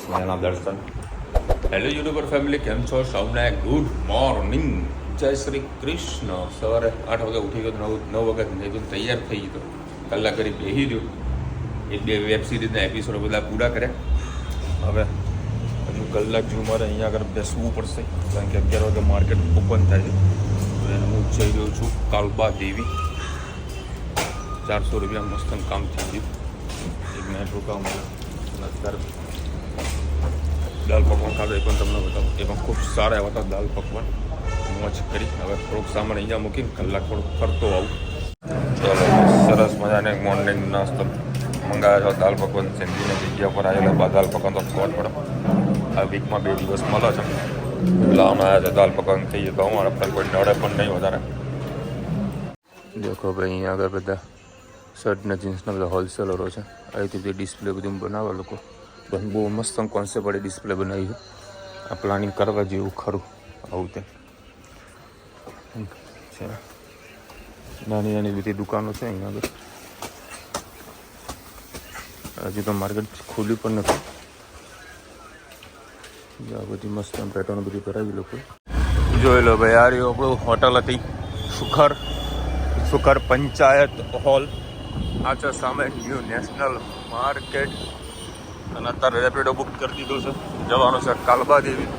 મજાના દર્શન. Hello YouTuber family, કેમ છો? સૌને ગુડ મોર્નિંગ, જય શ્રી કૃષ્ણ. સવારે 8 વાગે ઉઠી ગયો, 9 વાગે નહીં તૈયાર થઈ ગયો, કલાક કરી બેસી રહ્યો. એક બે વેબ સિરીઝના એપિસોડ બધા પૂરા કર્યા. હવે હજુ કલાક જેવું મારે અહીંયા આગળ બેસવું પડશે, કારણ કે 11 વાગે માર્કેટ ઓપન થાય છે. હું જઈ રહ્યો છું કાલબા દેવી. 400 રૂપિયા મસ્ત કામ થઈ ગયું. એક મિનિટ રોકાવ મળે. અત્યારે દાલ પકવાન ખાધો, એ પણ તમને બતાવું. એ પણ ખૂબ સારા એવા હતા દાલ પકવાન. મોજ કરી. હવે થોડોક સામાન અહીંયા મૂકીને કલાક થોડુંક ફરતો આવું. ચાલો, સરસ મજાને મોર્નિંગ નાસ્તો મંગાવ્યો છે. દાલ પકવાન સિંધીની જગ્યા પર આવેલા દાલ પકવાન તો ખબર પડે. આ વીકમાં 2 દિવસ મળે છે એટલે અમે આવ્યા છે. દાલ પકવાન થઈ તો અમારા પર કોઈ નડે પણ નહીં વધારે. દેખો ભાઈ, અહીંયા આગળ બધા શર્ટના જીન્સના બધા હોલસેલરો છે. અહીંથી બધી ડિસ્પ્લે બધું બનાવે લોકો. પણ બહુ મસ્ત કોન્સેપ્ટ વાળી ડિસ્પ્લે બનાવી છે. આ પ્લાનિંગ કરવા જેવું ખરું. આવું તે છે. નાની નાની બધી દુકાનો છે અહીંયા આગળ. હજી તો માર્કેટ ખુલ્લી પણ નથી. આ બધી મસ્ત પેટર્ન બધી કરાવી લોકો. જોઈ લો ભાઈ, આ રહ્યું આપણું હોટલ હતી સુખર પંચાયત હોલ. આ છે સામે ન્યૂ નેશનલ માર્કેટ. અને અત્યારે રેપિડો બુક કરી દીધું છે. જવાનું છે કાલબા દેવી.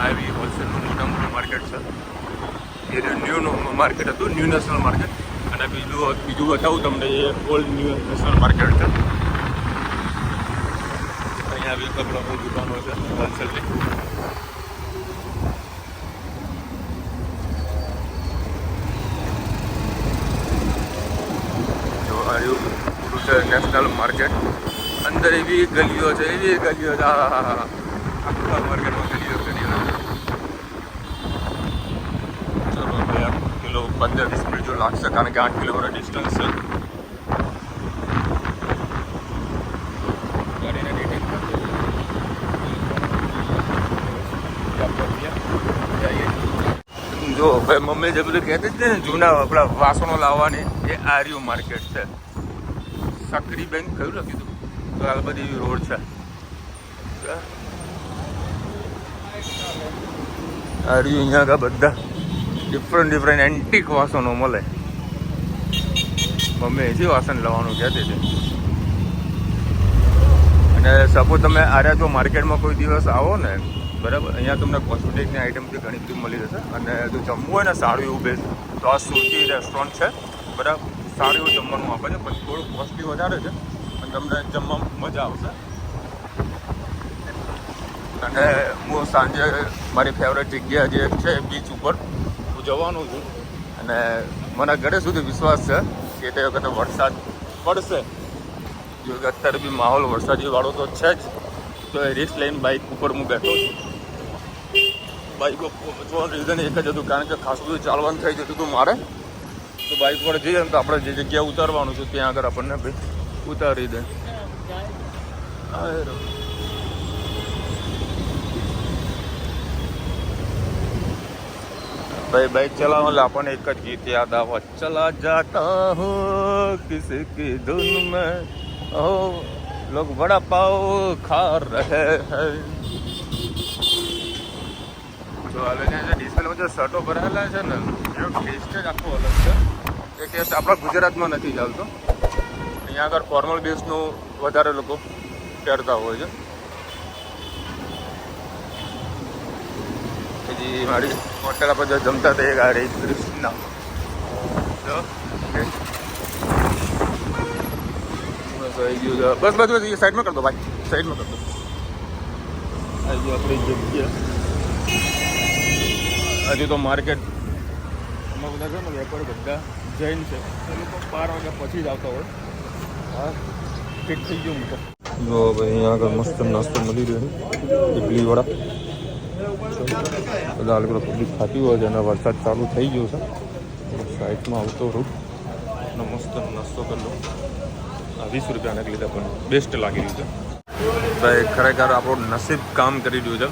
આવી હોલસેલનું મોટા મોટું માર્કેટ છે. એ ન્યૂ માર્કેટ હતું, ન્યૂ નેશનલ માર્કેટ. અને બીજું બતાવું તમને, એ ઓલ્ડ ન્યૂ નેશનલ માર્કેટ છે. અહીંયા બી કપડાની દુકાનો છે હોલસેલની. જો આવ્યું પૂરું છે નેશનલ માર્કેટ. અંદર એવી ગલીઓ છે, એવી ગલીઓ છે. આખા માર્કેટમાં ગલીઓ ચલો ભાઈ, કિલો 15-20 મિનિટ જો લાગશે, કારણ કે 8 કિલોમીટર ડિસ્ટન્સ છે. જો ભાઈ, મમ્મી જે બધું કહેતી હતી ને જૂના આપણા વાસણો લાવવાની, એ આર્યુ માર્કેટ છે. સકરી બેંક કયું લખ્યું હતું? તો આ બધી રોડ છે. આર્યુ અહીંયા આગળ બધા ડિફરન્ટ એન્ટિક વાસણો મળે. મમ્મી એથી વાસણ લાવવાનું કહેતી હતી. અને સપોઝ તમે આર્યા જો માર્કેટમાં કોઈ દિવસ આવો ને, બરાબર, અહીંયા તમને કોસ્મેટિકની આઇટમથી ઘણી બધી મળી જશે. અને જો જમવું હોય ને સારું એવું બેસ્ટ, તો આ સુરતી રેસ્ટોરન્ટ છે, બરાબર. સારું એવું જમવાનું આપે છે, પણ થોડું કોસ્ટલી વધારે છે, પણ તમને જમવામાં મજા આવશે. અને હું સાંજે મારી ફેવરેટ જગ્યા જે છે બીચ ઉપર હું જવાનું છું. અને મને ઘરે સુધી વિશ્વાસ છે કે તે વખતે વરસાદ પડશે. જો કે અત્યારે બી માહોલ વરસાદી વાળો તો છે જ, તો એ રિસ્ક લઈને બાઇક ઉપર હું બેઠો છું. બાઇક પહોંચવાનું રીઝન એક જ હતું, કારણ કે ખાસ બધું ચાલવાનું થઈ જતું હતું મારે. તો બાઇક પર જઈએ ને તો આપણે જે જગ્યાએ ઉતારવાનું છે ત્યાં આગળ આપણને ભાઈ ઉતારી દે. ભાઈ બાઇક ચલાવવા એટલે આપણને એક જ ગીત યાદ આવે, ચલા જાતા હું કિસી કી ધૂન મેં, ઓ લોગ વડા પાવ ખા રહે હૈ. જો આ જે ડિસ્પ્લેમાં જે શર્ટો ભરાયેલા છે ને, એનો ટેસ્ટ જ આખો અલગ છે. એ ટેસ્ટ આપણા ગુજરાતમાં નથી ચાલતો. અહીંયા આગળ ફોર્મલ બેઝનું વધારે લોકો પહેરતા હોય છે. પછી મારી હોટેલ આપણે જો જમતા હતા, એક આ રહી કૃષ્ણા. બસ બધું સાઈડમાં કરી દો ભાઈ, સાઈડમાં કરી દો. આવી ગયો આપણી જગ્યા. હજી તો માર્કેટમાં બધા છે ને વેપારી બધા જૈન છે, એ લોકો 12 વાગ્યા પછી જ આવતા હોય. હા, ફિટ થઈ ગયું. તો જો ભાઈ, અહીંયા આગળ મસ્ત નાસ્તો મળી રહ્યો છે, ઇડલી વડા. બધા આ લોકો પબ્લિક ખાતી હોય છે. અને વરસાદ ચાલુ થઈ ગયો છે, સાઈડમાં આવતો રહું અને મસ્ત નાસ્તો કરી લો. 20 રૂપિયાના લીધા પણ બેસ્ટ લાગી રહ્યું છે ભાઈ. ખરેખર આપણું નસીબ કામ કરી રહ્યું છે.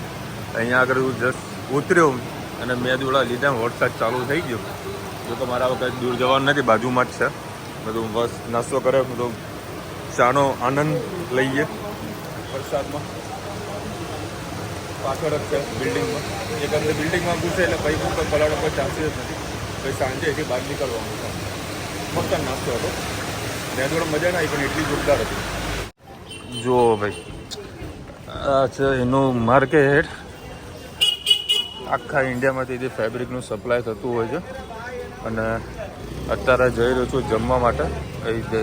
અહીંયા આગળ હું જસ્ટ ઉતર્યો અને મેં જોડા લીધા, વરસાદ ચાલુ થઈ ગયો. જો કે મારા વખત દૂર જવાનું નથી, બાજુમાં જ છે. બધું બસ નાસ્તો કરે, બધું ચાનો આનંદ લઈએ વરસાદમાં. પાછળ જ છે બિલ્ડિંગમાં. એક અંદર બિલ્ડિંગમાં ઘૂસે એટલે ભાઈ ઉપર પલાળો કોઈ ચાન્સીસ જ નથી. પછી સાંજે એથી બહાર નીકળવાનું છે. મસ્ત નાસ્તો હતો. ત્યાં થોડો મજા ના આવી પણ એટલી જોરદાર હતી. જુઓ ભાઈ, આ છે એનું માર્કેટ. આખા ઇન્ડિયામાંથી જે ફેબ્રિકનું સપ્લાય થતું હોય છે. અને અત્યારે જઈ રહ્યો છું જમવા માટે. એ જે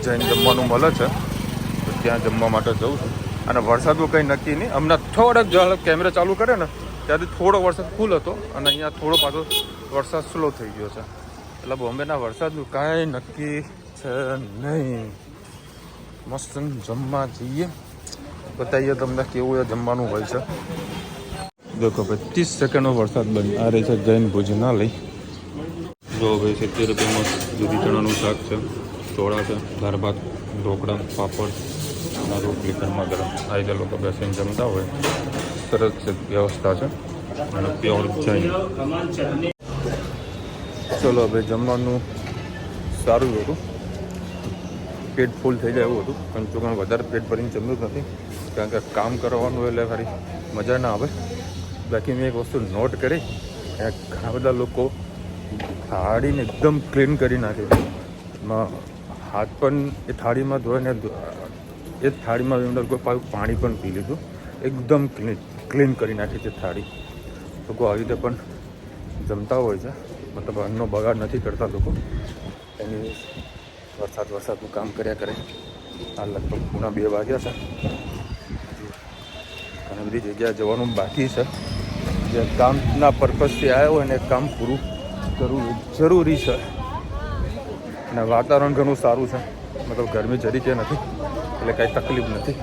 જઈને જમવાનું મળે છે તો ત્યાં જમવા માટે જઉં છું. અને વરસાદનું કંઈ નક્કી નહીં. હમણાં થોડોક જળ કેમેરા ચાલુ કરે ને ત્યાંથી થોડો વરસાદ ફૂલ હતો અને અહીંયા થોડો પાછો વરસાદ સ્લો થઈ ગયો છે. એટલે બોમ્બેના વરસાદનું કાંઈ નક્કી છે નહીં. મસ્ત જમવા જઈએ, બતાવીએ તમને કેવું એ જમવાનું હોય છે. દેખો ભાઈ 30 સેકન્ડનો વરસાદ બંધ. આ રહી છે જૈન ભોજનાલય. જો ભાઈ 70 રૂપિયામાં દૂધી ચણાનું શાક છે, ચોળા છે, દાળ ભાત, ઢોકળા, પાપડ અને રોટલી ગરમા ગરમ. આ જે લોકો બેસીને જમતા હોય સરસ છે વ્યવસ્થા છે અને પ્યોર જૈન. ચલો ભાઈ જમવાનું સારું હતું. પેટ ફૂલ થઈ જાય એવું હતું પણ ચોખ્ખા વધારે પેટ ભરીને જમ્યું જ નથી કારણ કે કામ કરવાનું એટલે ખરી મજા ના આવે. બાકી મેં એક વસ્તુ નોટ કરી, ઘણા બધા લોકો થાળીને એકદમ ક્લીન કરી નાખે છે. હાથ પણ એ થાળીમાં ધોઈને એ થાળીમાં અંદર કોઈ પાણી પણ પી લીધું. એકદમ ક્લીન કરી નાખી છે થાળી. લોકો આવી રીતે પણ જમતા હોય છે, મતલબ અન્નનો બગાડ નથી કરતા લોકો. એની વરસાદનું કામ કર્યા કરે. આ લગભગ પૂણા 2 વાગ્યા છે. ઘણી બધી જગ્યાએ જવાનું બાકી છે. જે કામના પર્પઝથી આવ્યો હોય ને કામ પૂરું કરવું જરૂરી છે. અને વાતાવરણ ઘણું સારું છે, મતલબ ગરમી જરી કે નથી એટલે કાંઈ તકલીફ નથી.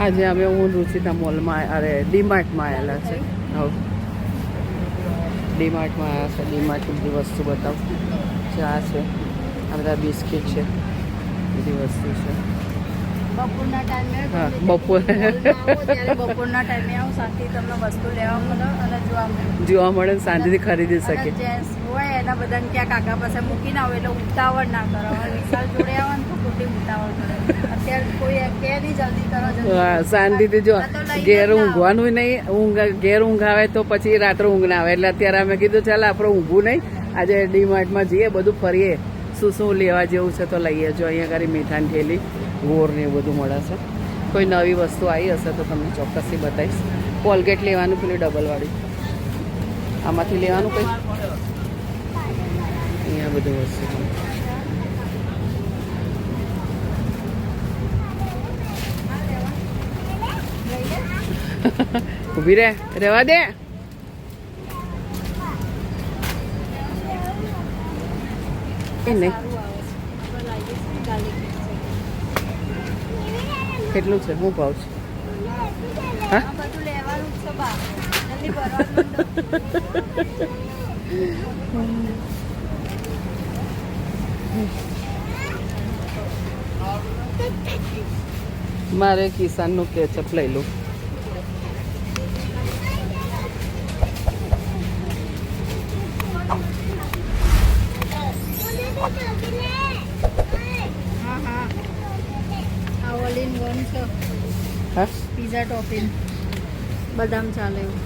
આજે અમે હું રુચિતા મોલમાં ડીમાર્ટમાં આવેલા છે. ડીમાર્ટમાં આવ્યા છે. ડીમાર્ટની બધી વસ્તુ બતાવું. ચા છે, આ બધા બિસ્કિટ છે, બધી વસ્તુ છે. બપોરના ટાઈમે હા બપોરે બપોરના ટાઈમે આવો શાંતિ તમને વસ્તુ લેવા મળે અને જોવા મળે, શાંતિથી ખરીદી શકે. જેન્ટ્સ હોય એના બધાને ક્યાં કાકા પાસે મૂકીને આવે એટલે ઉતાવળ ના કરો. વિશાલ જોડે આવે ને તો ખોટી ઉતાવળ કરે. અત્યારે કોઈ કે નહીં જલ્દી કરો. શાંતિથી જો ઘેર ઊંઘવાનું નહીં. ઘેર ઊંઘ આવે તો પછી રાત્રે ઊંઘ ના આવે. એટલે અત્યારે અમે કીધું ચાલ આપણે ઊંઘવું નહીં, આજે ડીમાર્ટમાં જઈએ, બધું ફરીએ, શું લેવા જેવું છે તો લઈએ. જો અહીંયા આગળ મીઠાની થેલી, ગોળ ને એવું બધું મળે છે. કોઈ નવી વસ્તુ આવી હશે તો તમને ચોક્કસથી બતાવીશ. કોલગેટ લેવાનું, પેલી ડબલવાળી આમાંથી લેવાનું કંઈ. અહીંયા બધું વસ્તુ ઊભી રહેવા દે. નહીં કેટલું છે? હું ભાવ છે? હા બધું લેવાનું છે બા. જલ્દી ભરવાનું. મારે કિસાનનું કેચઅપ લઈ લઉં. હા પીઝા ટોપિંગ બદામ ચાલે એવું.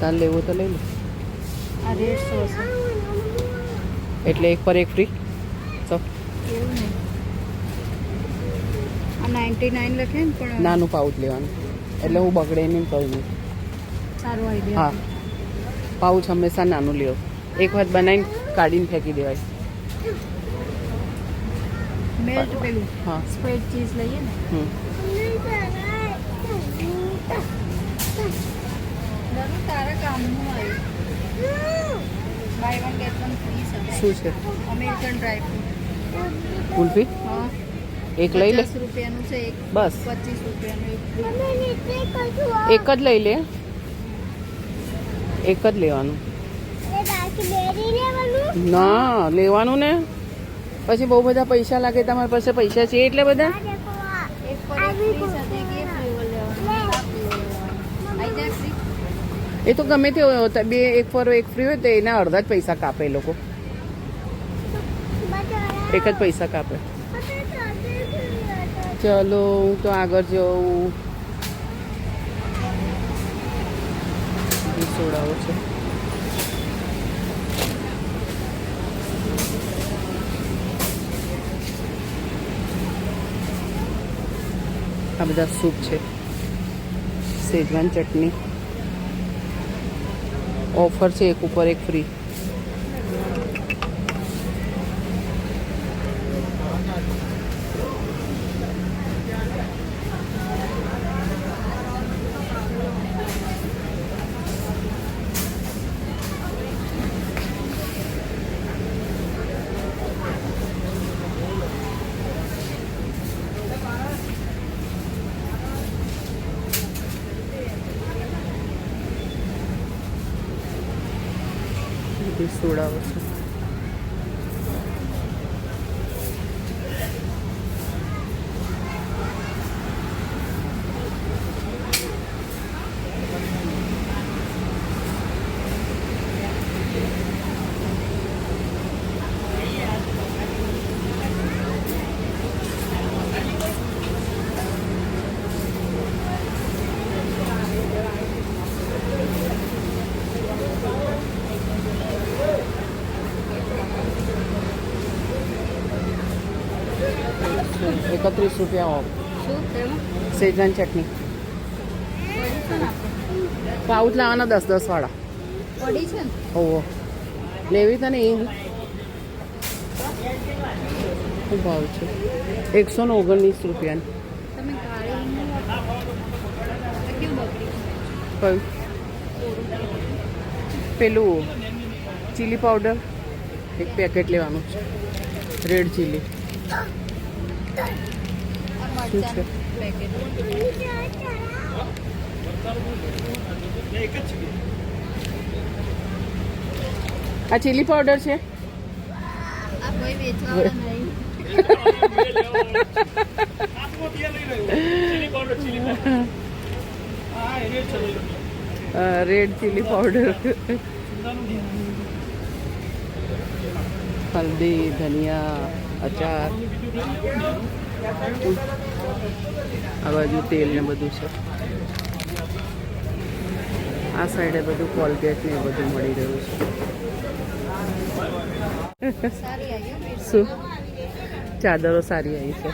તાર લેવું તો લઈ લો. આ 150 છે એટલે એક પર એક ફ્રી. તો એવું નહીં. આ 99 લખે ને પણ નાનું પાઉચ લેવાનું એટલે હું બગડે નહીં કહું નહીં. સારું આઈડિયા. હા પાઉચ હંમેશા નાનું લ્યો. એક વખત બનાવીને કાઢીને ફેંકી દેવાય. મેલ્ટ પેલું હા સ્પ્રેડ ચીઝ લઈએ ને. તારા કામનું આવ્યું. Buy one get one free છે. શું છે? American dry fruit. કુલ્ફી હા એક લઈ લે. 50 રૂપિયાનું છે એક. બસ 25 રૂપિયાનું એક જ લઈ લે. એક જ લેવાનું. ના લેવાનું ને પછી બહુ બધા પૈસા લાગે. તમારી પાસે પૈસા છે એટલે બધા. એક પર એક ફ્રી છે. તે કે ફ્લેવર લેવાનું. આઈ જાય ફ્રી. એ તો ગમે તે હોય, બે એક પર એક ફ્રી હોય તો એના અડધા જ પૈસા કાપે એ લોકો. એક જ પૈસા કાપે. ચલો હું તો આગળ જઉં. સોડાઓ છે. આ બધા સૂપ છે. શેજવાન ચટણી ઓફર છે, એક ઉપર એક ફ્રી. બધી સોડાઓ છે. ₹31 ઓફ. શું તેમાં શેજવાન ચટણી પાઉચ લાવવાના 10 વાળા. પડી છે ને ઓહો લેવી તને એ શું ભાવ છે? ₹119. તમે કાળી કેવું બગડી કયું? પેલું ચીલી પાવડર એક પેકેટ લેવાનું છે. રેડ ચીલી શું છે? પેકેટ આ ચીલી પાવડર છે. આ કોઈ વેચવાવાળા નહીં. Red chilli powder. હલ્દી, ધનિયા, અચાર. આ બાજુ તેલ ને બધું છે. આ સાઈડે બધું કોલગેટ ને એ બધું મળી રહ્યું છે. સારી આવી હો. શું ચાદરો સારી આવી છે.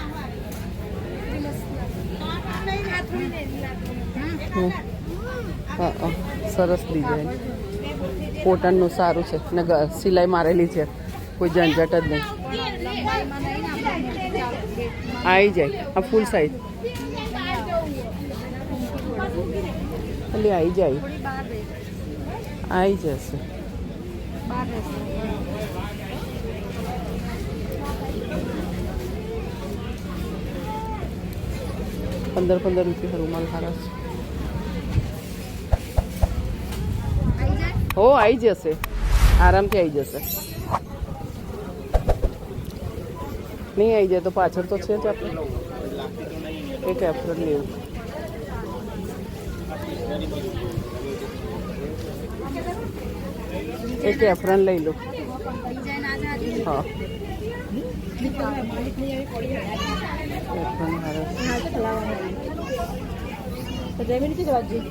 હા હા સરસ ડિઝાઇન. કોટનનું સારું છે ને સિલાઈ મારેલી છે. કોઈ ઝંઝટ જ નહીં. લંબાઈમાં નહીં ને આપણે મોટી ચાલ આવી જાય. આ ફૂલ સાઈઝ એટલે આવી જાય. થોડી બહાર રહે આવી જશે. બહાર રહેશે ₹15 રૂમાલ સારા છે. આવી જાય. હો આવી જશે. આરામથી આવી જશે. નહીં આવી જાય તો પાછળ તો છે જ આપણે એક એપ્રિલ લેવું. એક એપ્રન લઈ લો. ડિઝાઇન આજે આજે હા માલિક નહીં આવી પડી એપ્રન સારા છે. હા તો ખલાવાનું તો જમીન થી જવાજી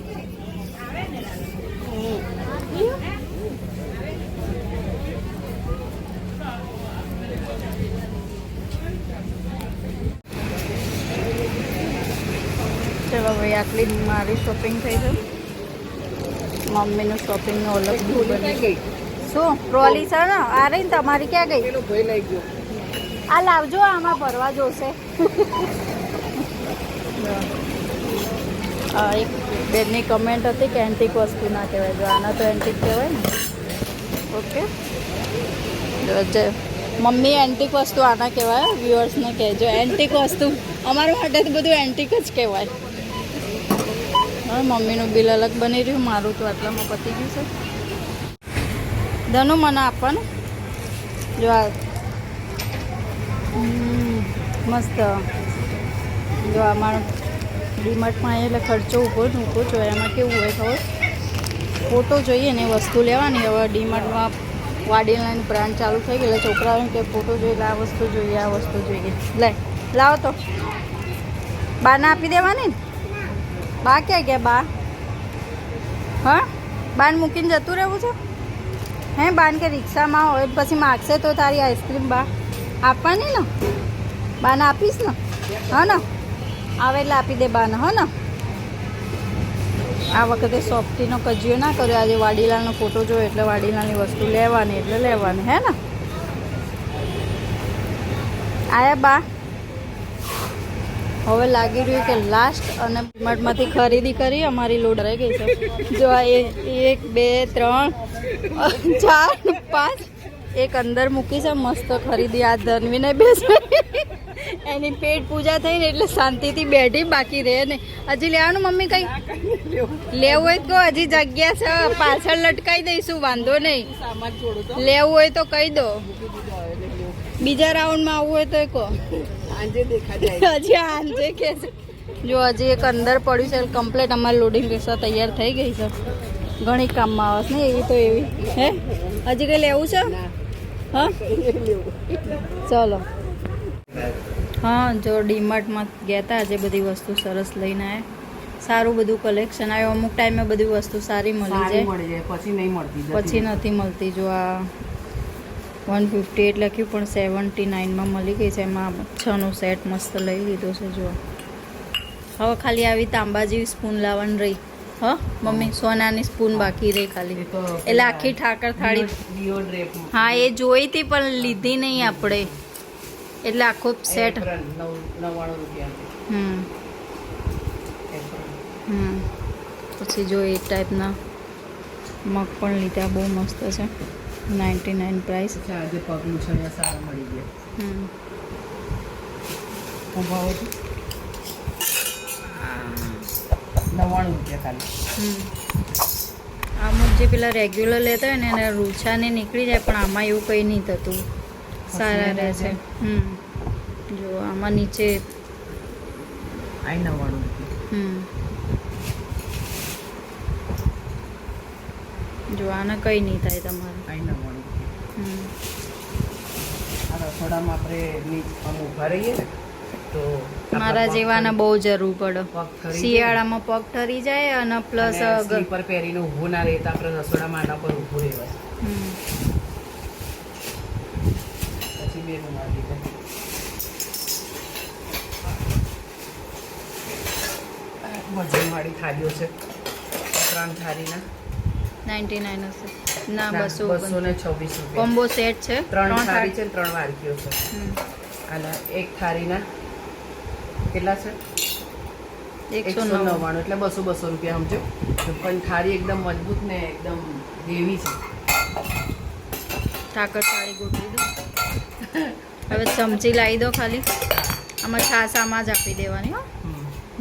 ચલો ભાઈ આટલી મારી શોપિંગ થઈ છે. મમ્મીનું શોપિંગનું અલગ બની ગઈ. શું ટ્રોલી છે ને આ રહી ને તમારી ક્યાં ગઈ? પેલો ભય લઈ ગયો. આ લાવજો આમાં ભરવા જોશે. એક બેનની કમેન્ટ હતી કે એન્ટિક વસ્તુ ના કહેવાય. જો આના તો એન્ટિક કહેવાય ને. ઓકે મમ્મી એન્ટિક વસ્તુ આના કહેવાય. વ્યુઅર્સને કહેજો એન્ટિક વસ્તુ અમારા માટે તો બધું એન્ટિક જ કહેવાય. હવે મમ્મીનું બિલ અલગ બની રહ્યું. મારું તો આટલામાં પતી ગયું છે. ધનુ મને આપવાનું જો આ મસ્ત. જો આમાં ડીમાર્ટમાં આવે એટલે ખર્ચો ઊભો જ ઊભો જો એમાં કેવું હોય ખબર ફોટો જોઈએ ને વસ્તુ લેવાની. હવે ડીમાર્ટમાં વાડીલાની બ્રાન્ડ ચાલુ થઈ ગઈ એટલે છોકરાઓને કે ફોટો જોઈએ આ વસ્તુ જોઈએ આ વસ્તુ જોઈએ. લે લાવો તો બાને આપી દેવાની ને. બા ક્યાં ગયા બા? હા બાન મૂકીને જતું રહેવું છે હે બાન કે રિક્ષામાં હોય પછી માગશે તો તારી આઈસ્ક્રીમ બા આપવાની ને બાને આપીશ ને હા ને આવે એટલે આપી દે બાને હા ને આ વખતે સોફ્ટીનો કજિયો ના કર્યો આજે વાડીલાલનો ફોટો જોયો એટલે વાડીલાલની વસ્તુ લેવાની એટલે લેવાની હે ને આયા બા હવે લાગી રહ્યું કે લાસ્ટ અને ડીમાર્ટમાંથી ખરીદી કરી અમારી લોડ રહી ગઈ છે જો આ 1 2 3 4 5 એક અંદર મૂકી છે મસ્ત ખરીદી આ ધનવીને બેસી એની પેટ પૂજા થઈ ને એટલે શાંતિથી બેઠી બાકી રહે ને હજી લેવાનું મમ્મી કઈ લેવું હોય તો હજી જગ્યા છે પાછળ લટકાઈ દઈશું વાંધો નહીં લેવું હોય તો કહી દો બીજા રાઉન્ડમાં આવવું હોય તો કહો હજી આંજે કે જો હજી એક અંદર પડ્યું છે કમ્પ્લીટ અમારી લોડિંગ રિક્ષા તૈયાર થઈ ગઈ છે ઘણી કામમાં આવે ને એવી તો એવી હે હજી કંઈ લેવું છે હા ચલો હા જો ડીમાર્ટમાં ગયા હતા આજે બધી વસ્તુ સરસ લઈને આવ્યા સારું બધું કલેક્શન આવ્યું અમુક ટાઈમે બધી વસ્તુ સારી મળી જાય પછી નથી મળતી જો આ 158 લખ્યું પણ 79માં મળી ગઈ છે એમાં 6નો સેટ મસ્ત લઈ લીધો છે જો હવે ખાલી આવી તાંબા જેવી સ્પૂન લાવવાની રહી હા મમ્મી સોનાની સ્પૂન બાકી રહી ખાલી એટલે આખી ઠાકર થાળી હા એ જોઈ હતી પણ લીધી નહીં આપણે એટલે આખો સેટ પછી જો એ ટાઈપના મગ પણ લીધા બહુ મસ્ત છે 99 પ્રાઇસ આજે પગલું છે અહીંયા સારા મળી ગયા 99 રૂપિયા ખાલી અમુક જે પેલા રેગ્યુલર લેતા હોય ને એને રૂછાને નીકળી જાય પણ આમાં એવું કંઈ નહીં થતું સારા રહે છે જો આમાં નીચે આ 99 રૂપિયા જો આને કંઈ નહીં થાય તમારે આ 99 આ રસોડામાં આપણે આમ ઊભા રહીએ ને તો મારા જેવાને બહુ જરૂર પડે શિયાળામાં પગ ઠરી જાય અને પ્લસ સ્લીપર પહેરીને ઊભું ના રહે તો આપણે રસોડામાં આના પર ઊભું રહેવાય પછી બે રૂમાલ લીધા વજનવાળી થાળીઓ છે 3 થાળીના 99 હશે ના 226 રૂપિયા કોમ્બો સેટ છે 3 થાળી છે 3 વાડકીઓ છે અને એક થાળીના કેટલા છે 199 એટલે 200 રૂપિયા સમજો પણ થાળી એકદમ મજબૂત ને એકદમ હેવી છે ઠાકર થાળી ગોઠવી દો હવે ચમચી લાવી દો ખાલી આમાં છાશ આમાં જ આપી દેવાની હો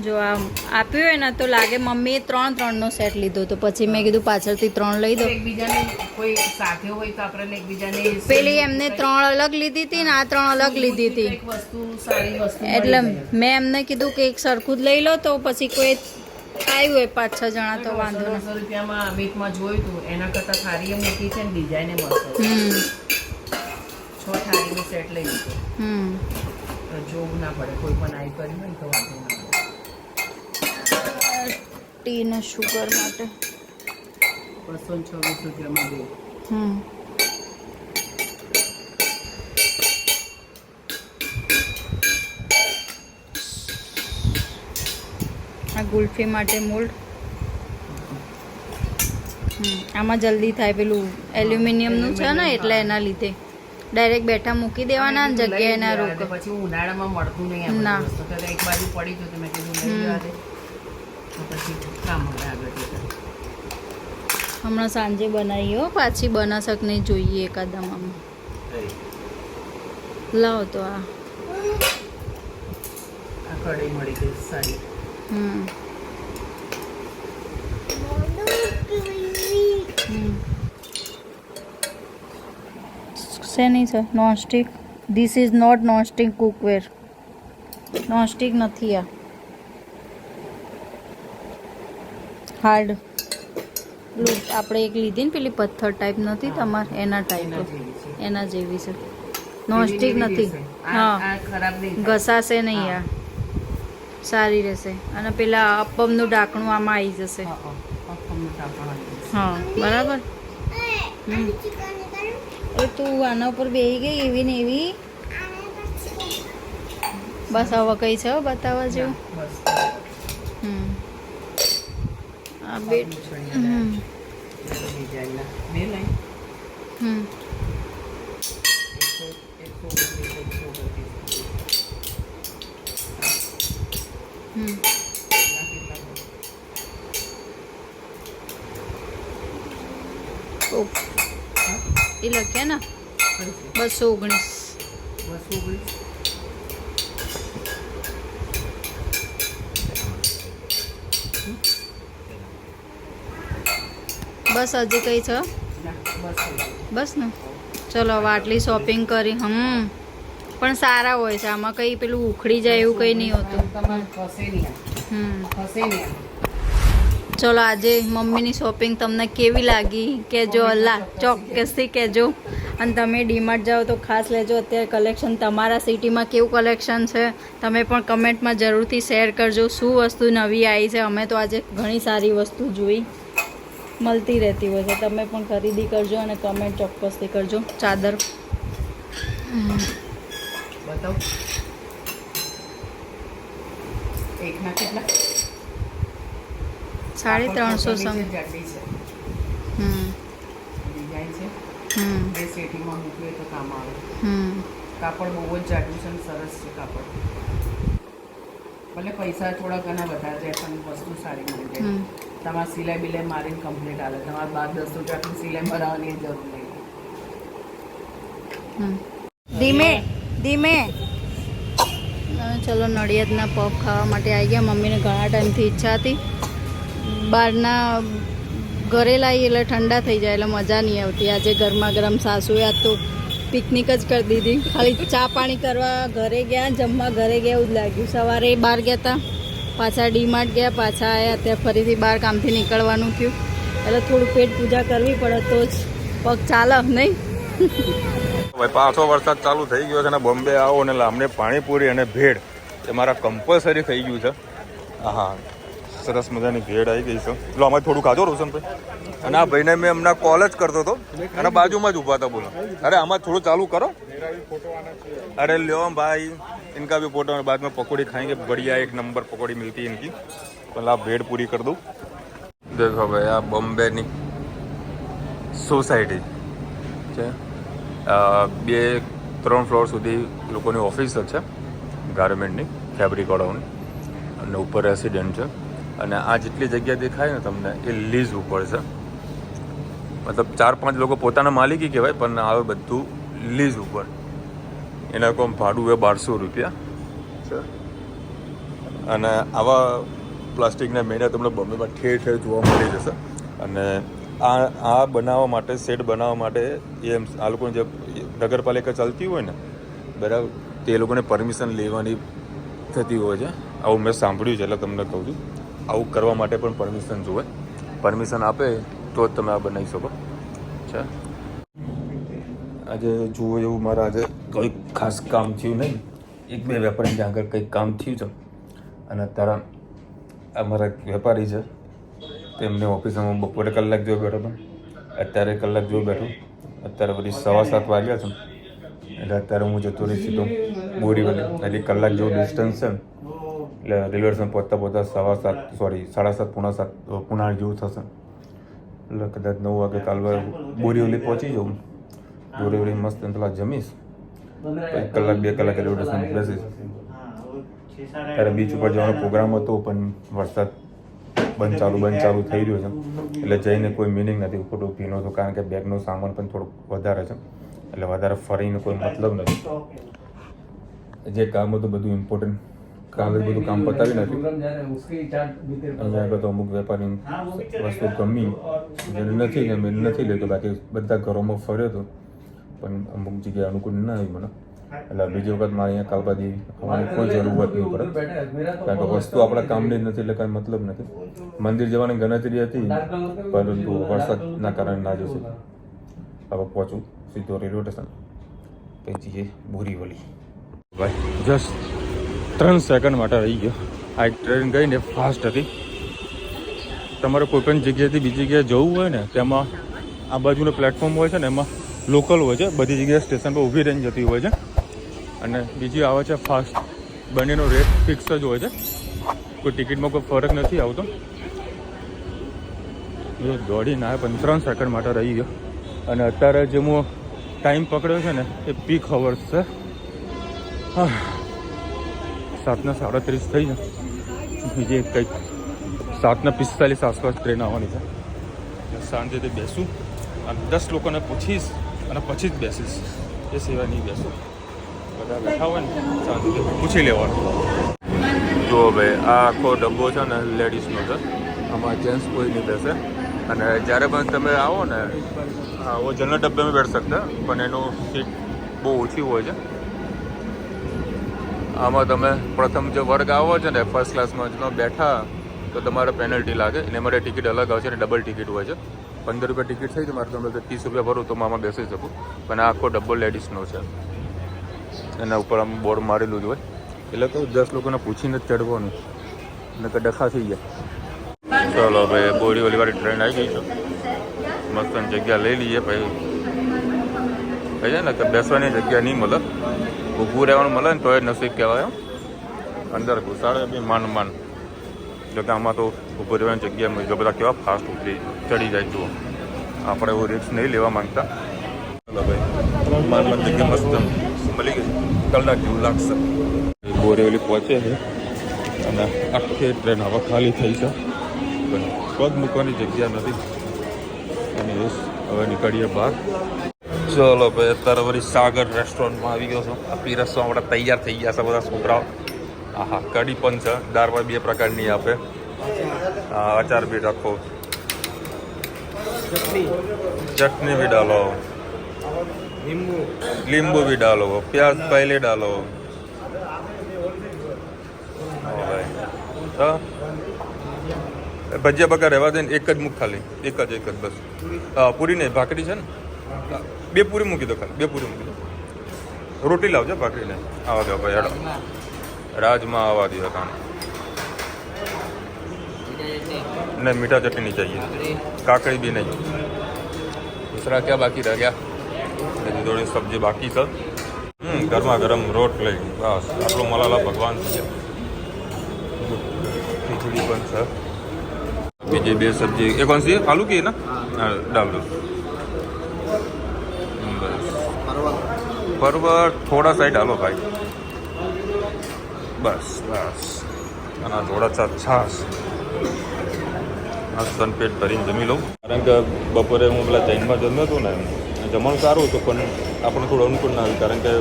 જો આમ આપ્યું હોય ને તો લાગે મમ્મીએ 3-3નો સેટ લીધો તો પછી મેં કીધું પાછળથી 3 લઈ દો એકબીજાને કોઈ સાથે હોય તો આપણે એકબીજાને પેલી એમને 3 અલગ લીધી હતી ને આ 3 અલગ લીધી હતી એક વસ્તુ સારી વસ્તુ એટલે મેં એમને કીધું કે એક સરખું જ લઈ લો તો પછી કોઈ આવ્યું હોય 5-6 જણા તો વાંધો નહીં 200 રૂપિયામાં અમિતમાં જોયું હતું એના કરતાં થાળી એ મોટી છે ને ડિઝાઇન એ મસ્ત છે 6 થાળીનો સેટ લઈ લીધો તો જોવું ના પડે કોઈ પણ આવી કર્યું હોય ને તો વાંધો ના ટી ને શુગર માટે 226 રૂપિયામાં બે આ ગુલ્ફી માટે મોલ્ડ આમાં જલ્દી થાય પેલું એલ્યુમિનિયમનું છે ને એટલે એના લીધે ડાયરેક્ટ બેઠા મૂકી દેવાના ને જગ્યાએ ના રોકો પછી ઉનાળામાં મળતું નહીં ના એક બાજુ પડી ગયું તો મેં કીધું લઈ લેવા દે પછી કામ આગળ હમણાં સાંજે બનાવી હો પાછી બનાશક નહીં જોઈએ એકાદામાં લાવો તો આ કઢી મળી ગઈ સારી શેની છે nonstick this is not nonstick cookware nonstick નથી આ હાર્ડ આપણે એક લીધી ને પેલી પથ્થર ટાઈપ નથી તમારે એના ટાઈપ એના જેવી છે નોનસ્ટિક નથી હા ઘસાશે નહીં આ સારી રહેશે અને પેલા અપમનું ઢાંકણું આમાં આવી જશે હા બરાબર. એ તું આના ઉપર બેહી ગઈ એવી ને એવી. બસ હવે કઈ છે બતાવવા જેવું? બસ આ બે ડિઝાઇનના બે લાઈન 139. એ લખ્યા ને 219. બસ હજી કઈ છે? બસ ને. ચલો હવે આટલી શોપિંગ કરી. પણ સારા હોય છે આમાં, કઈ પેલું ઉખડી જાય એવું કઈ નહીં હોતું. ચલો આજે મમ્મીની શોપિંગ તમને કેવી લાગી કહેજો. અલ્લાહ ચોક્કસથી કહેજો. અને તમે ડીમાર્ટ જાઓ તો ખાસ લેજો. અત્યારે કલેક્શન તમારા સિટીમાં કેવું કલેક્શન છે તમે પણ કમેન્ટમાં જરૂરથી શેર કરજો. શું વસ્તુ નવી આવી છે. અમે તો આજે ઘણી સારી વસ્તુ જોઈ, મળતી રહેતી હોય છે. તમે પણ ખરીદી કરજો અને કમેન્ટ ચોક્કસથી કરજો. ચાદર બતાવો એકના કેટલા? 350 સમ. જાડી છે, ડિઝાઇન છે. બે સેટિંગમાં મૂકીએ તો કામ આવે. કાપડ બહુ જ જાડું છે અને સરસ છે કાપડ. ભલે પૈસા થોડા ઘણા વધારે જાય પણ વસ્તુ સારી મળી જાય. તમારે સિલાઈ બિલાઈ મારીને કમ્પ્લીટ આવે. તમારે 12-10 રૂપિયાની સિલાઈ ભરાવાની જરૂર નહીં. ધીમે ધીમે. ચલો નડિયાદના પફ ખાવા માટે આવી ગયા. મમ્મીને ઘણા ટાઈમથી ઈચ્છા હતી. બહારના ઘરે લાવી એટલે ઠંડા થઈ જાય એટલે મજા નહીં આવતી. આજે ગરમા ગરમ સાસુએ આજ તો પિકનિક જ કરી દીધી. ખાલી ચા પાણી કરવા ઘરે ગયા, જમવા ઘરે ગયા એવું જ લાગ્યું. સવારે બહાર ગયા હતા, પાછા ડીમાર્ટ ગયા, પાછા આવ્યા. અત્યારે ફરીથી બહાર કામથી નીકળવાનું થયું એટલે થોડું પેટ પૂજા કરવી પડે તો જ પગ ચાલે નહીં. ભાઈ પાછો વરસાદ ચાલુ થઈ ગયો છે અને બોમ્બે આવો ને અમને પાણીપુરી અને ભેળ એ મારા કમ્પલસરી થઈ ગયું છે. હા, સરસ મજાની ભેળ આવી ગઈ છે. એટલે અમે થોડું ખાધો રોશનભાઈ. અને આ ભાઈને મેં હમણાં કોલ જ કરતો હતો અને બાજુમાં જ ઊભા હતા. બોલો, અરે આમાં થોડું ચાલુ કરો. अरे लो भाई, इनका भी फोटो बाद में पकौड़ी खाएंगे. बढ़िया एक नंबर पकौड़ी मिलती है इनकी. पहले आप भेड़ पूरी कर दो. देखो भाई આ બોમ્બેની સોસાયટી છે. 2-3 ફ્લોર સુધી લોકોની ઓફિસ છે ગાર્મેન્ટની, ફેબ્રિક વાળાઓની, અને ઉપર રેસિડેન્ટ છે. અને આ જેટલી જગ્યા દેખાય ને તમને એ લીઝ ઉપર છે. મતલબ 4-5 લોકો પોતાના માલિકી કહેવાય પણ આવે બધું લીઝ ઉપર. એના કોમ ભાડું એ 1200 રૂપિયા છે. અને આવા પ્લાસ્ટિકના મેળા તમને બોમ્બેમાં ઠેર ઠેર જોવા મળી જશે. અને આ બનાવવા માટે, સેટ બનાવવા માટે આ લોકોને જે નગરપાલિકા ચાલતી હોય ને બરાબર, તે લોકોને પરમિશન લેવાની થતી હોય છે. આવું મેં સાંભળ્યું છે એટલે તમને કહું છું. આવું કરવા માટે પણ પરમિશન જોવે. પરમિશન આપે તો જ તમે આ બનાવી શકો છે. આજે જુઓ એવું મારે આજે કોઈ ખાસ કામ થયું નહીં. 1-2 વેપારીને ત્યાં આગળ કંઈક કામ થયું છે. અને અત્યારે અમારા વેપારી છે તેમને ઓફિસમાં બપોરે કલાક જેવો બેઠો હતો, અત્યારે કલાક જેવો બેઠો. અત્યારે બધી 7:15 વાગ્યા છે એટલે અત્યારે હું જતો રહી સીધો બોરીવલી. એટલે કલાક જેવું ડિસ્ટન્સ છે એટલે રેલવે સ્ટેશન પહોંચતા 7:30 પોણા 8 જેવું થશે. એટલે કદાચ 9 વાગે કાલ બોરીવલી પહોંચી જાઉં. બોરીવલી મસ્ત પેલા જમીશ, પછી 1-2 કલાક રેલવે સ્ટેશન બેસીશ. ત્યારે બીચ ઉપર જવાનો પ્રોગ્રામ હતો પણ વરસાદ બંધ ચાલુ થઈ રહ્યો છે એટલે જઈને કોઈ મિનિંગ નથી. ખોટું ભીનો હતો કારણ કે બેગનો સામાન પણ થોડુંક વધારે છે એટલે વધારે ફરીને કોઈ મતલબ નથી. જે કામ હતું બધું ઇમ્પોર્ટન્ટ કાલે બધું કામ પતાવી નાખ્યું. અહીંયા આગળ તો અમુક વેપારી વસ્તુ ગમી જેને નથી લેતો. બાકી બધા ઘરોમાં ફર્યો હતો પણ અમુક જગ્યાએ અનુકૂળ ના આવી મને. એટલે બીજી વખત મારે અહીંયા કાલબાદી આવવાની કોઈ જરૂરત નહીં પડે કારણ કે વસ્તુ આપણા કામની જ નથી એટલે કાંઈ મતલબ નથી. મંદિર જવાની ગણતરી હતી પરંતુ વરસાદના કારણે ના જશે. હવે પહોંચું સીધો રેલવે સ્ટેશન, પછી જઈએ બોરીવલી. ભાઈ જસ્ટ 3 સેકન્ડ માટે રહી ગયો. આ ટ્રેન ગઈ ને ફાસ્ટ હતી તમારે કોઈ પણ જગ્યાએથી બીજી જગ્યાએ જવું હોય ને તેમાં આ બાજુનો પ્લેટફોર્મ હોય છે ને એમાં લોકલ હોય છે, બધી જગ્યાએ સ્ટેશન પર ઊભી રહીને જતી હોય છે. અને બીજી આવે છે ફાસ્ટ. બંનેનો રેટ ફિક્સ જ હોય છે, કોઈ ટિકિટમાં કોઈ ફરક નથી આવતો. એ દોડીને આવ્યા 3 સેકન્ડ માટે રહી ગયો. અને અત્યારે જે હું ટાઈમ પકડ્યો છે ને એ પીક અવર્સ છે. 7:37 થઈ છે. બીજી કંઈક 7:45 આસપાસ ટ્રેન આવવાની છે. શાંતિથી બેસું અને 10 લોકોને પૂછીશ અને પછી જ બેસીશ, એ સિવાય નહીં બેસું. બધા બેઠા હોય ને શાંતિથી પૂછી લેવાનું. જુઓ ભાઈ, આ આખો ડબ્બો છે ને લેડીઝનો છે, આમાં જેન્ટ્સ કોઈ નહીં બેસે. અને જ્યારે પણ તમે આવો ને, वो जनरल डब्बे में बैठ सकता પણ એનું સીટ બહુ ઓછી હોય છે. આમાં તમે પ્રથમ જે વર્ગ આવો છે ને ફર્સ્ટ ક્લાસમાં જેમાં બેઠા તો તમારે પેનલ્ટી લાગે. એને માટે ટિકિટ અલગ આવશે અને ડબલ ટિકિટ હોય છે. 15 રૂપિયા ટિકિટ થઈ છે મારે, તમે 30 રૂપિયા ભરું તો હું આમાં બેસી શકું. પણ આ આખો ડબ્બો લેડીઝનો છે. એના ઉપર આમ બોર્ડ મારેલું જ હોય. એટલે તો 10 લોકોને પૂછીને જ ચડવાનું, નકર ડખા થઈ જાય. ચલો ભાઈ, બોરીવલીવાળી ટ્રેન આવી ગઈ છે. મસ્ત જગ્યા લઈ લઈએ ભાઈ. કહે ને કે બેસવાની જગ્યા નહીં મળે, ઊભું રહેવાનું મળે ને તો એ નસીબ કહેવાય. અંદર ઘુસાડે બી માંડ. જો કે આમાં તો ઊભું રહેવાની જગ્યા મળી. જો બધા કેવા ફાસ્ટ ઉતરી ચડી જાય જુઓ. આપણે એવું રિસ્ક નહીં લેવા માંગતા. ચલો ભાઈ, માંડ જગ્યા મસ્ત મળી ગઈ. કલાક જેવું લાગશે. બોરીવલી પહોંચે છે અને આખી ટ્રેન હવે ખાલી થઈ છે. પગ મૂકવાની જગ્યા નથી. અને હવે નીકળીએ બહાર. ચલો ભાઈ, અત્યારે વળી સાગર રેસ્ટોરન્ટમાં આવી ગયો છું. આ પીરસવા આપણે તૈયાર થઈ ગયા છે બધા છોકરાઓ. હા, કઢી પણ છે. દાળ પણ 2 પ્રકારની આપે. અચાર બી રાખો, ચટણી भी डालो, नींबू भी डालो, प्याज पहले डालो. ભજીયા બકા રહેવા દે ને, એક જ મૂક ખાલી, એક જ બસ. પૂરી નહીં, ભાખરી છે ને, 2 પૂરી મૂકી દો ખાલી, 2 પૂરી મૂકી દો. રોટી લાવજો, ભાખરી નહીં. આવા દો ભાઈ, હેડો. રાજમાં આવા દો કામ. नहीं मीठा चटनी नहीं चाहिए, काकड़ी भी नहीं. दूसरा क्या बाकी रह गया? थोड़ी सब्जी बाकी सर. गर्मा गर्म रोटली, बस આપણો મલાલા ભગવાન છે. खिचड़ी बन सर. बीजे 2 सब्जी. ये कौन सी है? आलू की है ना? डाल दो. परवल थोड़ा सा ही डालो भाई. बस बस. અને થોડા સા છાશ. આ સનપેટ ભરીને જમી લઉં. કારણ કે બપોરે હું પેલા જૈનમાં જમ્યો હતો ને, જમવાનું સારું હતું પણ આપણને થોડું અનુકૂળ ના આવ્યું. કારણ કે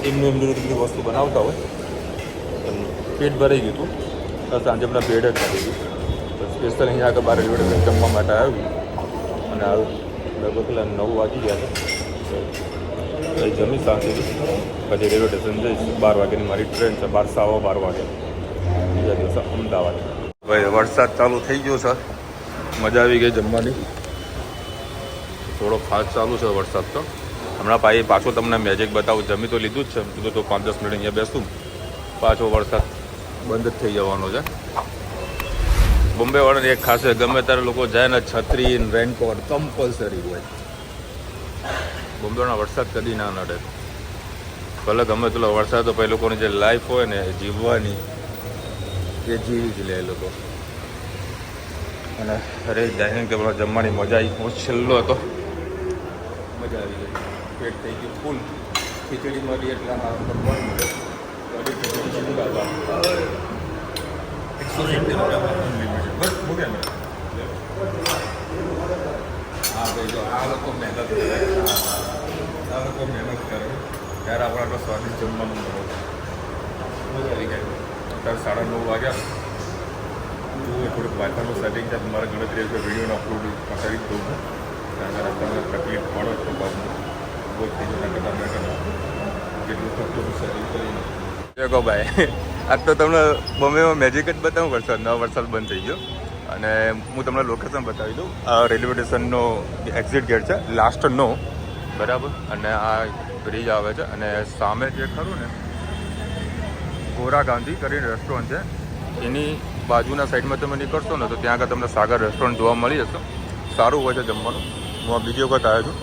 એમની બધી વસ્તુ બનાવતા હોય પણ પેટ ભરાઈ ગયું હતું. સાંજે પેલા પેટ જ ભરાઈ ગયું. સ્પેશિયલ અહીંયા આગળ બહાર રેલવે જમવા માટે આવ્યું. અને લગભગ પેલા 9 વાગી ગયા છે. જમી શાંતિથી પછી રેલવે સ્ટેશન જઈશ. 12 વાગ્યાની મારી ટ્રેન છે. 12:15 વાગે બીજા દિવસે અમદાવાદ. ભાઈ વરસાદ ચાલુ થઈ ગયો છે. મજા આવી ગઈ જમવાની. થોડો ફાસ્ટ ચાલુ છે વરસાદ તો. હમણાં ભાઈ પાછો તમને મેજિક બતાવું. જમી તો લીધું જ છે, કીધું તો 5-10 મિનિટ અહીંયા બેસું. પાછો વરસાદ બંધ જ થઈ જવાનો છે. બોમ્બે વાળાને એક ખાસ ગમે ત્યારે લોકો જાય ને છત્રી રેનકોટ કમ્પલસરી હોય. બોમ્બેવાળા વરસાદ કદી ના નડે. ભલે ગમે તેટલો વરસાદ તો પછી લોકોની જે લાઈફ હોય ને જીવવાની એ જીવી જ લે એ લોકો. અને અરે ડાઇનિંગ ટેબલમાં જમવાની મજા આવી. હું છેલ્લો હતો, મજા આવી ગઈ. પેટ થઈ ગયું ફૂલ. ખીચડી મળી એટલે હા ભાઈ, જો આ લોકો મહેનત કરે, આ લોકો મહેનત કરે ત્યારે આપણે આટલો સ્વાદિષ્ટ જમવાનું મળે. મજા આવી ગઈ. અત્યારે 9:30 વાગ્યા. હું થોડુંક વાયફાઈનું સેટિંગ છે. મારે ગણતરી છે વિડીયોનો અપલોડ કરી જ દઉં છું. કારણ કે તમને તકલીફ પડે તો બહુ થઈ જાય કરતા બેટર જેટલું થતું સેટિંગ કરીને. દેખો ભાઈ, આજ તો તમને બોમ્બેમાં મેજિક જ બતાવું. વરસાદ બંધ થઈ ગયો. અને હું તમને લોકેશન બતાવી દઉં. આ રેલવે સ્ટેશનનો એક્ઝિટ ગેટ છે, લાસ્ટ નો બરાબર. અને આ બ્રિજ આવે છે. અને સામે જે ખરું ને ગોરા ગાંધી કરીને રેસ્ટોરન્ટ છે, એની બાજુના સાઈડમાં તમે નીકળશો ને તો ત્યાં આગળ તમને સાગર રેસ્ટોરન્ટ જોવા મળી જશે. સારું હોય છે જમવાનું. હું આ બીજી વખત આવ્યો છું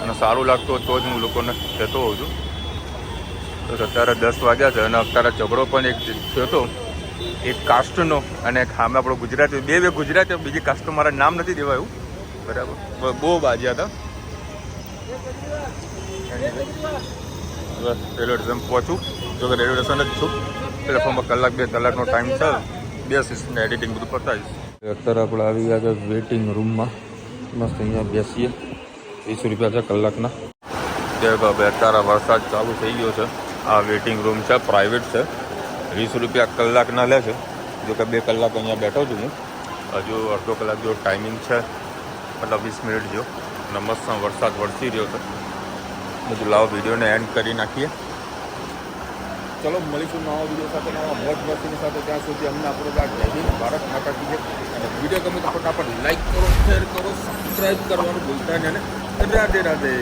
અને સારું લાગતું હોય તો જ હું લોકોને કહેતો હોઉં છું. તો અત્યારે 10 વાગ્યા છે અને અત્યારે ઝઘડો પણ એક થયો હતો, એક કાસ્ટનો અને એક સામે આપણો ગુજરાતી, બે ગુજરાતી, બીજી કાસ્ટનું મારા નામ નથી દેવાયું, બરાબર. બહુ બાજ્યા હતા. રેલવે સ્ટેશન પહોંચું, જો કે રેલવે સ્ટેશન જ છું. પ્લેટફોર્મમાં કલાક 2 કલાકનો ટાઈમ છે. બેસીને એડિટિંગ બધું પતાવીશ. અત્યારે આપણે આવી ગયા છે વેઇટિંગ રૂમમાં. મસ્ત અહીંયા બેસીએ. 20 રૂપિયા છે કલાકના. અત્યારે વરસાદ ચાલુ થઈ ગયો છે. આ વેઇટિંગ રૂમ છે, પ્રાઇવેટ છે. 20 રૂપિયા કલાકના લે છે. જો કે 2 કલાક અહીંયા બેઠો છું હું. હજુ અડધો કલાક જેવો ટાઈમિંગ છે, મતલબ 20 મિનિટ જેવો. અને મસ્ત વરસાદ વરસી રહ્યો છે. બધું લાવો વિડીયોને એન્ડ કરી નાખીએ. ચલો મળીશું નવા વિડીયો સાથે, નવા મોજ મસ્તીની સાથે. ત્યાં સુધી અમને આપણો જય હિન્દ, ભારત માતા કી જય. અને વિડીયો ગમે તો ફટાફટ લાઈક કરો, શેર કરો, સબસ્ક્રાઈબ કરવાનું ભૂલતા નહીં. અને રાધે રાધે.